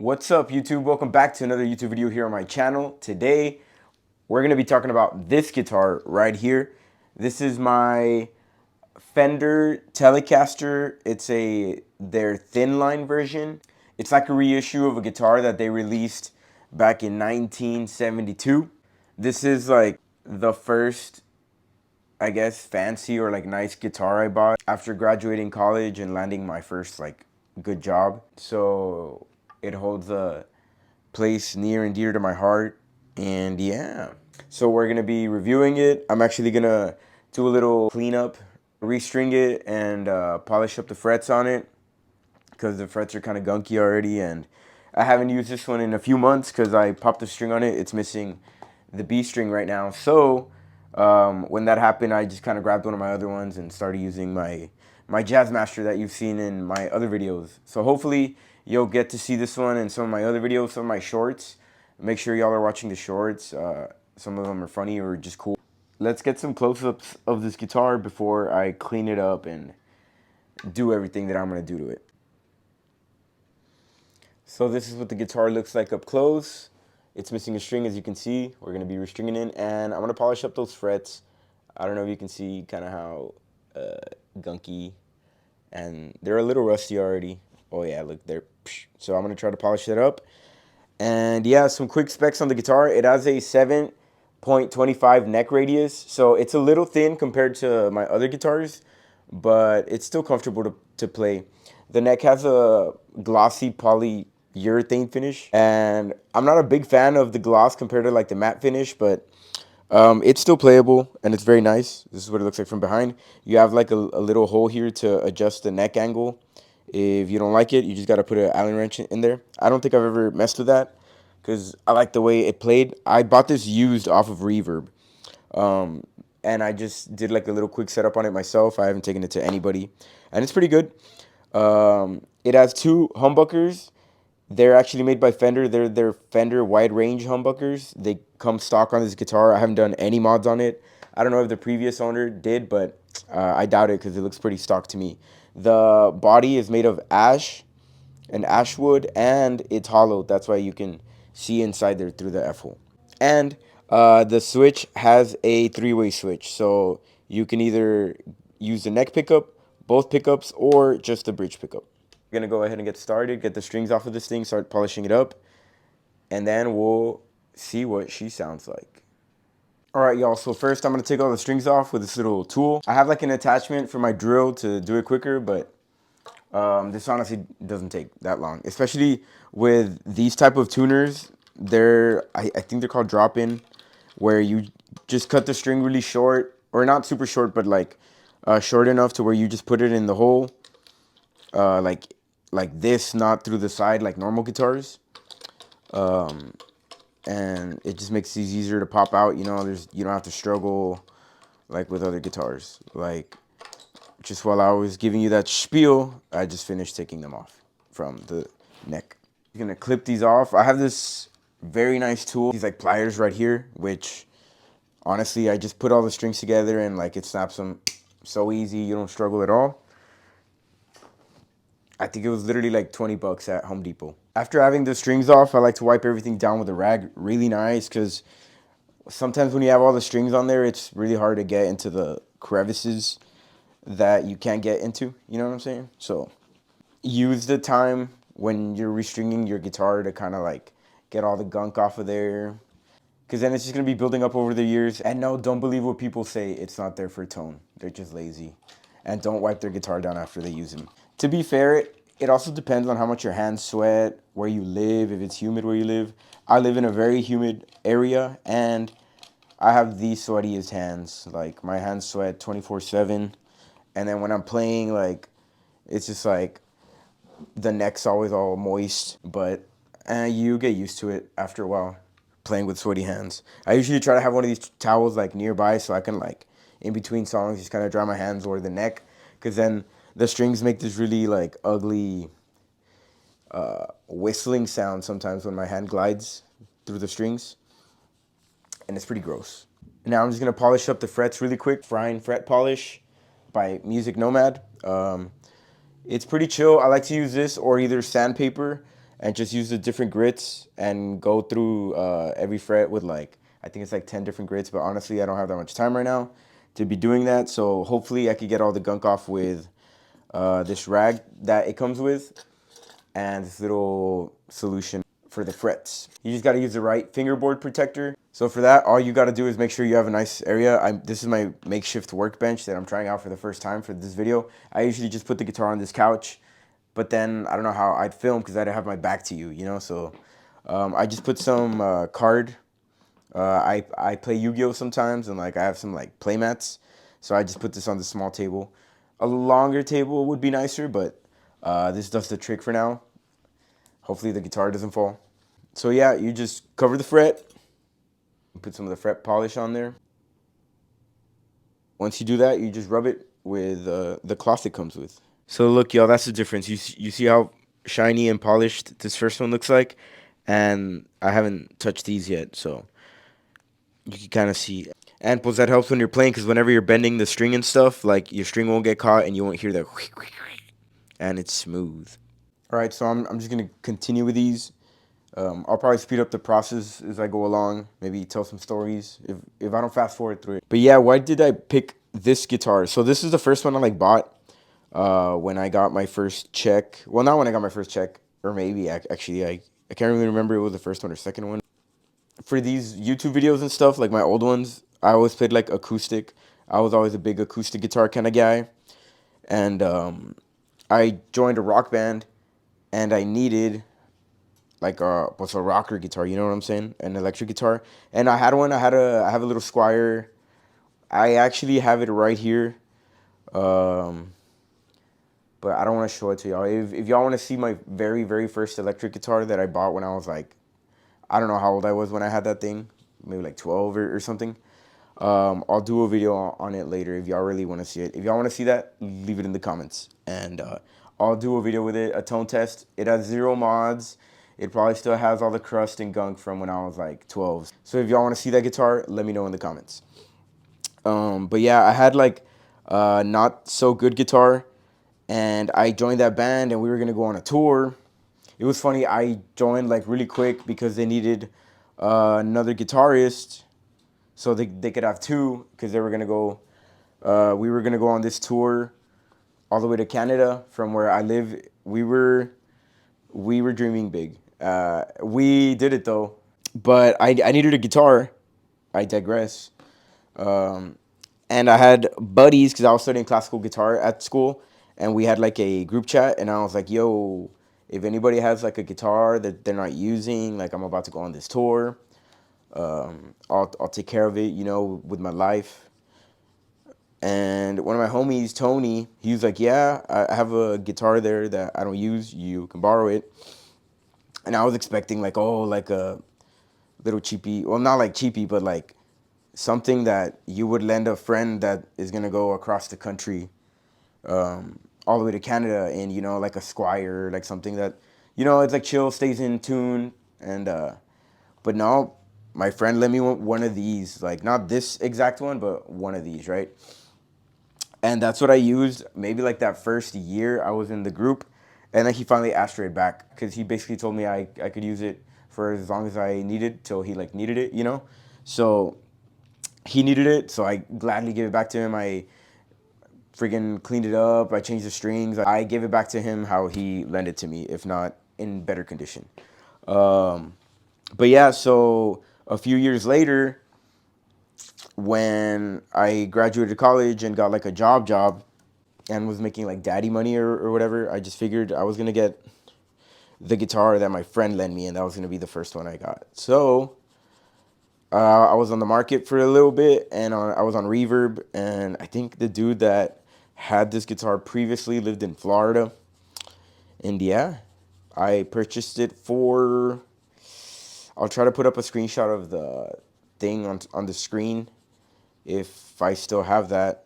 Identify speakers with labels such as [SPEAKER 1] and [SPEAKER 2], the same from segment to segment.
[SPEAKER 1] What's up, YouTube? Welcome back to another YouTube video here on my channel. Today, we're going to be talking about this guitar right here. This is my Fender Telecaster. It's their Thinline version. It's like a reissue of a guitar that they released back in 1972. This is like the first, I guess, fancy or like nice guitar I bought after graduating college and landing my first like good job. So it holds a place near and dear to my heart. And yeah, so we're gonna be reviewing it. I'm actually gonna do a little cleanup, restring it, and polish up the frets on it because the frets are kind of gunky already. And I haven't used this one in a few months because I popped the string on it. It's missing the B string right now. So when that happened, I just kind of grabbed one of my other ones and started using my Jazz Master that you've seen in my other videos. So hopefully you'll get to see this one in some of my other videos, some of my shorts. Make sure y'all are watching the shorts. Some of them are funny or just cool. Let's get some close-ups of this guitar before I clean it up and do everything that I'm going to do to it. So this is what the guitar looks like up close. It's missing a string, as you can see. We're going to be restringing it, and I'm going to polish up those frets. I don't know if you can see kind of how gunky, and they're a little rusty already. Oh yeah, look, they're... So I'm going to try to polish that up. And yeah, some quick specs on the guitar. It has a 7.25 neck radius, so it's a little thin compared to my other guitars, but it's still comfortable to play. The neck has a glossy polyurethane finish, and I'm not a big fan of the gloss compared to like the matte finish, but it's still playable and it's very nice. This is what it looks like from behind. You have like a little hole here to adjust the neck angle. If you don't like it, you just got to put an Allen wrench in there. I don't think I've ever messed with that because I like the way it played. I bought this used off of Reverb, and I just did like a little quick setup on it myself. I haven't taken it to anybody, and it's pretty good. It has two humbuckers. They're actually made by Fender. They're Fender wide range humbuckers. They come stock on this guitar. I haven't done any mods on it. I don't know if the previous owner did, but I doubt it because it looks pretty stock to me. The body is made of ash and ash wood, and it's hollow. That's why you can see inside there through the F-hole. And the switch has a three-way switch, so you can either use the neck pickup, both pickups, or just the bridge pickup. We're gonna go ahead and get started, get the strings off of this thing, start polishing it up, and then we'll see what she sounds like. All right, y'all, so first I'm gonna take all the strings off with this little tool. I have like an attachment for my drill to do it quicker, but this honestly doesn't take that long, especially with these type of tuners. I think they're called drop-in, where you just cut the string really short, or not super short, but like short enough to where you just put it in the hole, like this, not through the side like normal guitars. And it just makes these easier to pop out. You know, you don't have to struggle like with other guitars. Like, just while I was giving you that spiel, I just finished taking them off from the neck. I'm gonna clip these off. I have this very nice tool, these like pliers right here, which honestly, I just put all the strings together and like it snaps them so easy. You don't struggle at all. I think it was literally like 20 bucks at Home Depot. After having the strings off, I like to wipe everything down with a rag really nice, because sometimes when you have all the strings on there, it's really hard to get into the crevices that you can't get into, you know what I'm saying? So use the time when you're restringing your guitar to kind of like get all the gunk off of there, because then it's just going to be building up over the years. And no, don't believe what people say, it's not there for tone. They're just lazy. And don't wipe their guitar down after they use them. To be fair, it also depends on how much your hands sweat, where you live, if it's humid where you live. I live in a very humid area, and I have the sweatiest hands. Like, my hands sweat 24/7. And then when I'm playing, like, it's just like the neck's always all moist. But you get used to it after a while, playing with sweaty hands. I usually try to have one of these towels like nearby so I can like in between songs just kind of dry my hands or the neck, because then the strings make this really like ugly whistling sound sometimes when my hand glides through the strings, and it's pretty gross. Now I'm just gonna polish up the frets really quick. Fine Fret Polish by Music Nomad. It's pretty chill. I like to use this or either sandpaper and just use the different grits and go through every fret with like, I think it's like 10 different grits, but honestly, I don't have that much time right now to be doing that. So hopefully I could get all the gunk off with this rag that it comes with and this little solution for the frets. You just got to use the right fingerboard protector. So for that, all you got to do is make sure you have a nice area. This is my makeshift workbench that I'm trying out for the first time for this video. I usually just put the guitar on this couch, but then I don't know how I'd film because I'd have my back to you, you know? So I just put some card. I play Yu-Gi-Oh sometimes, and like I have some like play mats. So I just put this on the small table. A longer table would be nicer, but this does the trick for now. Hopefully the guitar doesn't fall. So yeah, you just cover the fret, put some of the fret polish on there. Once you do that, you just rub it with the cloth it comes with. So look, y'all, that's the difference. You see how shiny and polished this first one looks like? And I haven't touched these yet, so you can kind of see. And plus that helps when you're playing, because whenever you're bending the string and stuff, like your string won't get caught and you won't hear that, and it's smooth. All right, so I'm just gonna continue with these. I'll probably speed up the process as I go along. Maybe tell some stories if I don't fast forward through it. But yeah, why did I pick this guitar? So this is the first one I like bought when I got my first check. Well, not when I got my first check, or maybe actually I can't really remember if it was the first one or second one. For these YouTube videos and stuff, like my old ones, I always played like acoustic. I was always a big acoustic guitar kind of guy, and I joined a rock band, and I needed like what's a rocker guitar, you know what I'm saying? An electric guitar. And I had one. I have a little Squire. I actually have it right here. But I don't want to show it to y'all. If y'all want to see my very first electric guitar that I bought when I was like, I don't know how old I was when I had that thing, maybe like 12 or something. I'll do a video on it later if y'all really want to see it. If y'all want to see that, leave it in the comments. And I'll do a video with it, a tone test. It has 0 mods. It probably still has all the crust and gunk from when I was like 12. So if y'all want to see that guitar, let me know in the comments. But yeah, I had like not so good guitar, and I joined that band and we were gonna go on a tour. It was funny, I joined like really quick because they needed another guitarist so they could have two, because they were gonna go we were gonna go on this tour all the way to Canada from where I live. We were dreaming big. We did it though, but I needed a guitar. I digress. And I had buddies because I was studying classical guitar at school, and we had like a group chat, and I was like, yo, if anybody has like a guitar that they're not using, like I'm about to go on this tour, I'll take care of it, you know, with my life. And one of my homies, Tony, he was like, yeah, I have a guitar there that I don't use. You can borrow it. And I was expecting like, oh, like a little cheapy, well, not like cheapy, but like something that you would lend a friend that is going to go across the country all the way to Canada, and, you know, like a Squire, like something that, you know, it's like chill, stays in tune. And, but no, my friend lent me one of these, like not this exact one, but one of these, right? And that's what I used maybe like that first year I was in the group. And then he finally asked for it back because he basically told me I could use it for as long as I needed till he like needed it, you know? So he needed it, so I gladly gave it back to him. I friggin' cleaned it up. I changed the strings. I gave it back to him how he lent it to me, if not in better condition. But yeah, so a few years later, when I graduated college and got like a job and was making like daddy money or whatever, I just figured I was going to get the guitar that my friend lent me, and that was going to be the first one I got. So I was on the market for a little bit, and I was on Reverb, and I think the dude that had this guitar previously lived in Florida. And yeah, I purchased it for, I'll try to put up a screenshot of the thing on the screen if I still have that.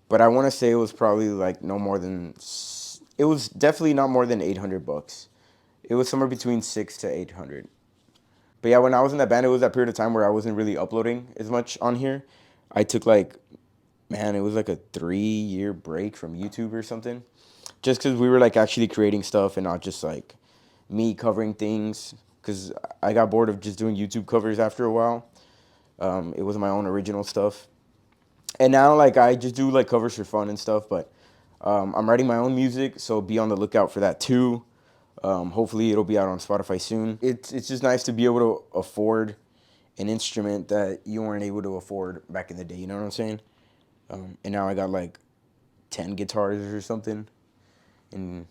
[SPEAKER 1] But I want to say it was probably like no more than, it was definitely not more than 800 bucks. It was somewhere between 6 to 800. But yeah, when I was in that band, it was that period of time where I wasn't really uploading as much on here. I took like, man, it was like a 3-year break from YouTube or something. Just because we were like actually creating stuff and not just like me covering things, because I got bored of just doing YouTube covers after a while. It was my own original stuff. And now, like, I just do, like, covers for fun and stuff, but I'm writing my own music, so be on the lookout for that, too. Hopefully, it'll be out on Spotify soon. It's just nice to be able to afford an instrument that you weren't able to afford back in the day, you know what I'm saying? And now I got, like, 10 guitars or something, and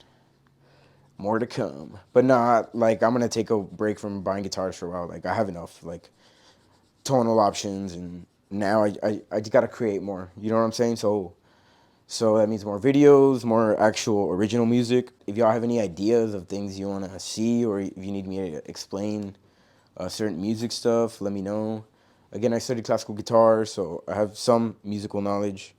[SPEAKER 1] more to come. But nah, like, I'm gonna take a break from buying guitars for a while. Like, I have enough, like, tonal options, and now I just gotta create more, you know what I'm saying? So that means more videos, more actual original music. If y'all have any ideas of things you wanna see, or if you need me to explain certain music stuff, let me know. Again, I studied classical guitar, so I have some musical knowledge.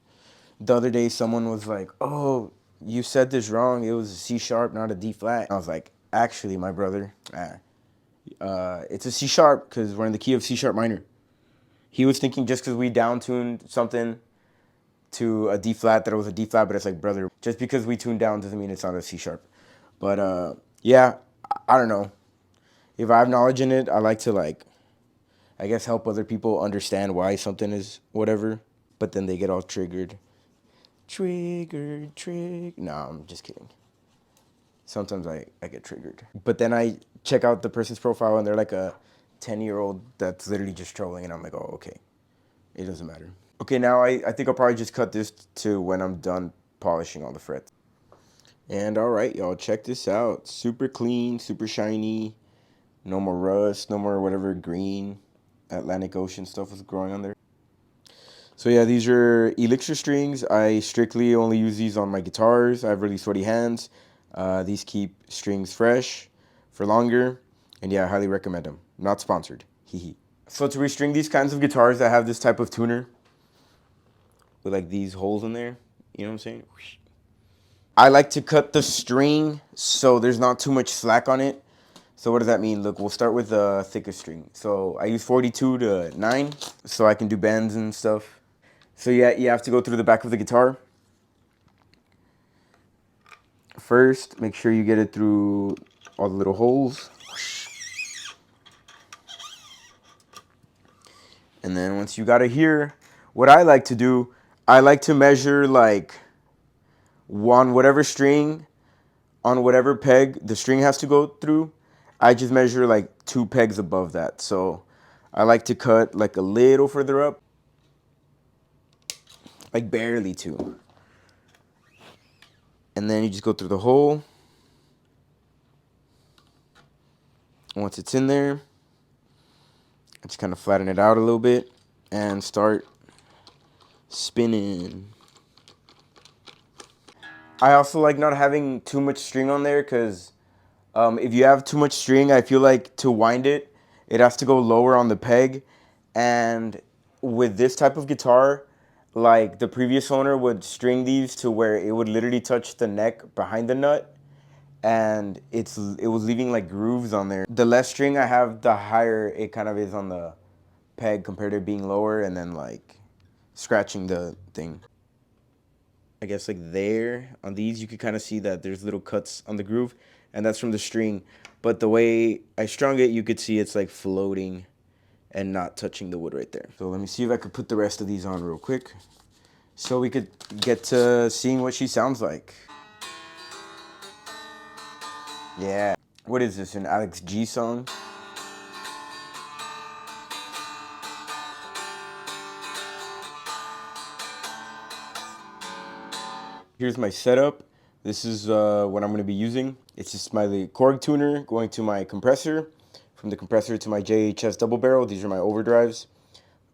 [SPEAKER 1] The other day, someone was like, "Oh, you said this wrong. It was a C sharp, not a D flat." I was like, "Actually, my brother, it's a C sharp because we're in the key of C sharp minor." He was thinking just because we down tuned something to a D flat that it was a D flat, but it's like, brother, just because we tuned down doesn't mean it's not a C sharp. But yeah, I don't know. If I have knowledge in it, I like to, like, I guess, help other people understand why something is whatever. But then they get all triggered. Triggered. No, I'm just kidding. Sometimes I get triggered. But then I check out the person's profile and they're like a 10-year-old that's literally just trolling, and I'm like, oh, okay. It doesn't matter. Okay, now I think I'll probably just cut this to when I'm done polishing all the frets. And all right, y'all, check this out. Super clean, super shiny. No more rust, no more whatever green Atlantic Ocean stuff was growing on there. So yeah, these are Elixir strings. I strictly only use these on my guitars. I have really sweaty hands. These keep strings fresh for longer. And yeah, I highly recommend them. Not sponsored. Hee. So to restring these kinds of guitars, I have this type of tuner with like these holes in there. You know what I'm saying? I like to cut the string so there's not too much slack on it. So what does that mean? Look, we'll start with the thickest string. So I use 42 to 9 so I can do bends and stuff. So yeah, you have to go through the back of the guitar. First, make sure you get it through all the little holes. And then once you got it here, what I like to do, I like to measure like on whatever string, on whatever peg the string has to go through, I just measure like 2 pegs above that. So I like to cut like a little further up, like barely 2. And then you just go through the hole. Once it's in there, I just kind of flatten it out a little bit and start spinning. I also like not having too much string on there because if you have too much string, I feel like to wind it, it has to go lower on the peg. And with this type of guitar, like the previous owner would string these to where it would literally touch the neck behind the nut, and it was leaving like grooves on there. The less string I have, the higher it kind of is on the peg compared to being lower, and then like scratching the thing. I guess like there on these you could kind of see that there's little cuts on the groove, and that's from the string. But the way I strung it, you could see it's like floating and not touching the wood right there. So let me see if I could put the rest of these on real quick so we could get to seeing what she sounds like. Yeah. What is this, an Alex G song? Here's my setup. This is what I'm going to be using. It's just my korg tuner going to my compressor. From the compressor to my JHS double barrel. These are my overdrives.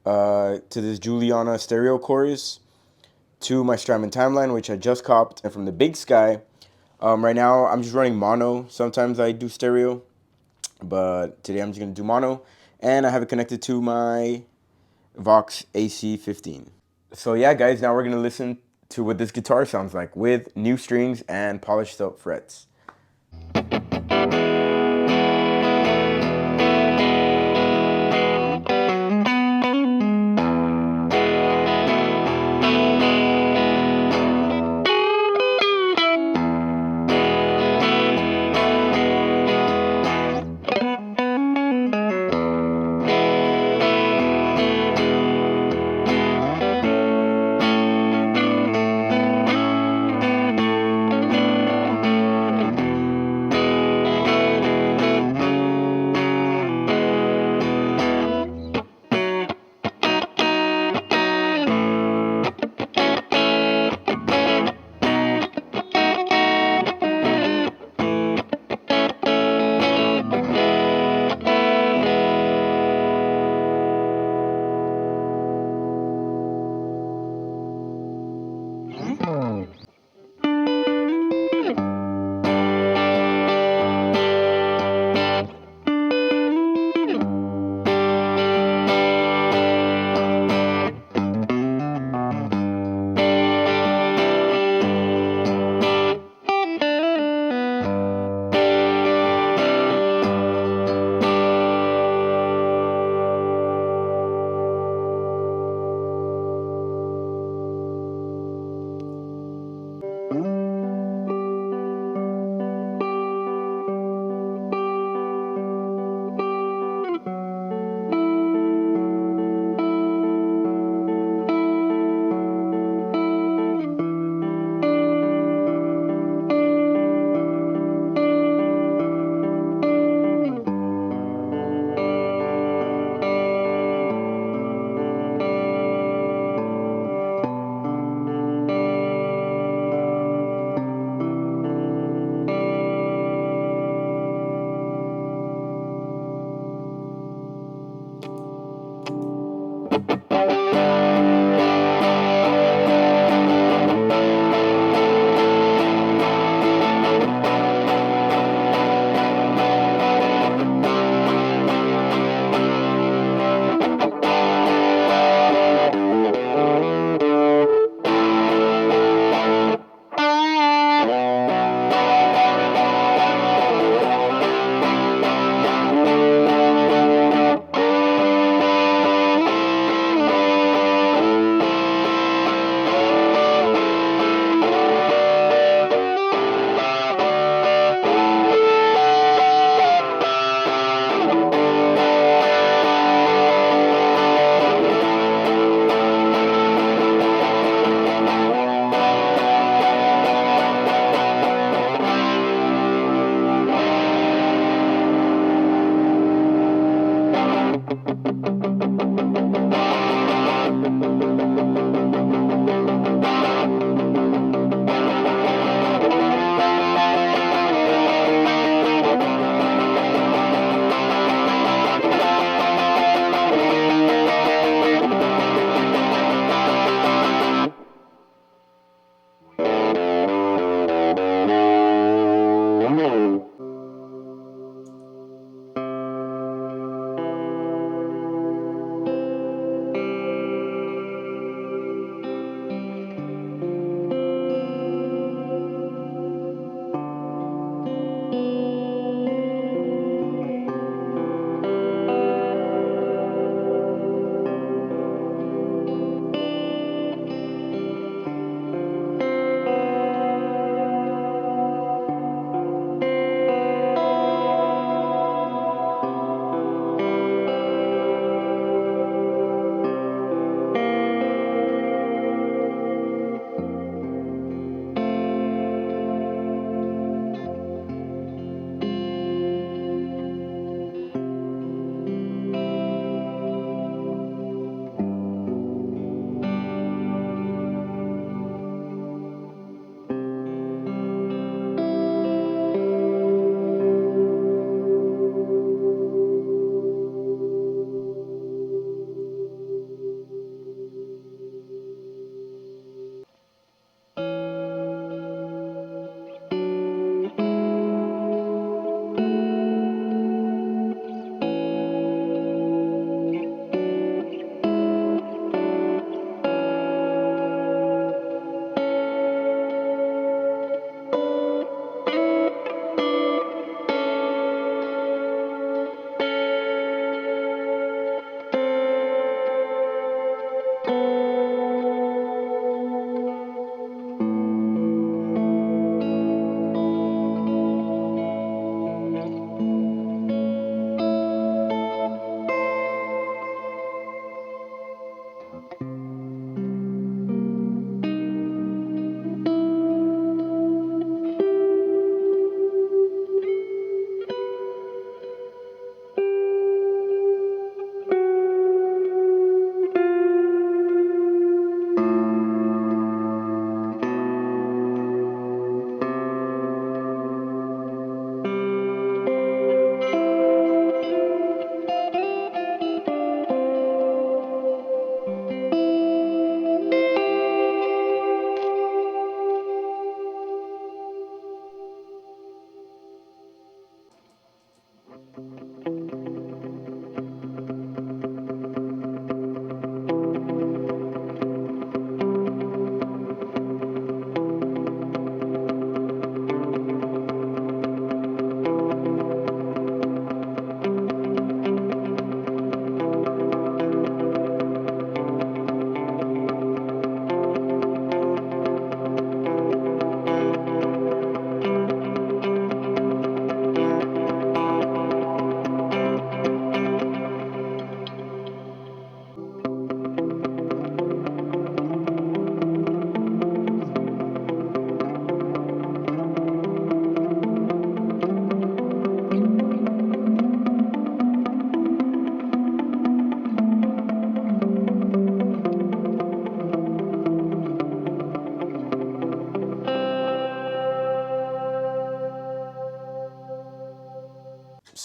[SPEAKER 1] To this Julianna stereo chorus. To my Strymon timeline, which I just copped. And from the Big Sky, right now I'm just running mono. Sometimes I do stereo, but today I'm just going to do mono. And I have it connected to my Vox AC15. So yeah, guys, now we're going to listen to what this guitar sounds like with new strings and polished up frets.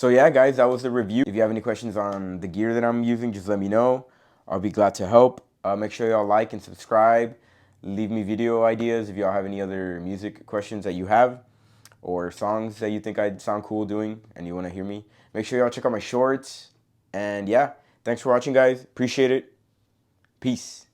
[SPEAKER 1] So yeah, guys, that was the review. If you have any questions on the gear that I'm using, just let me know. I'll be glad to help. Make sure y'all like and subscribe. Leave me video ideas if y'all have any other music questions that you have, or songs that you think I'd sound cool doing and you want to hear me. Make sure y'all check out my shorts. And yeah, thanks for watching, guys. Appreciate it. Peace.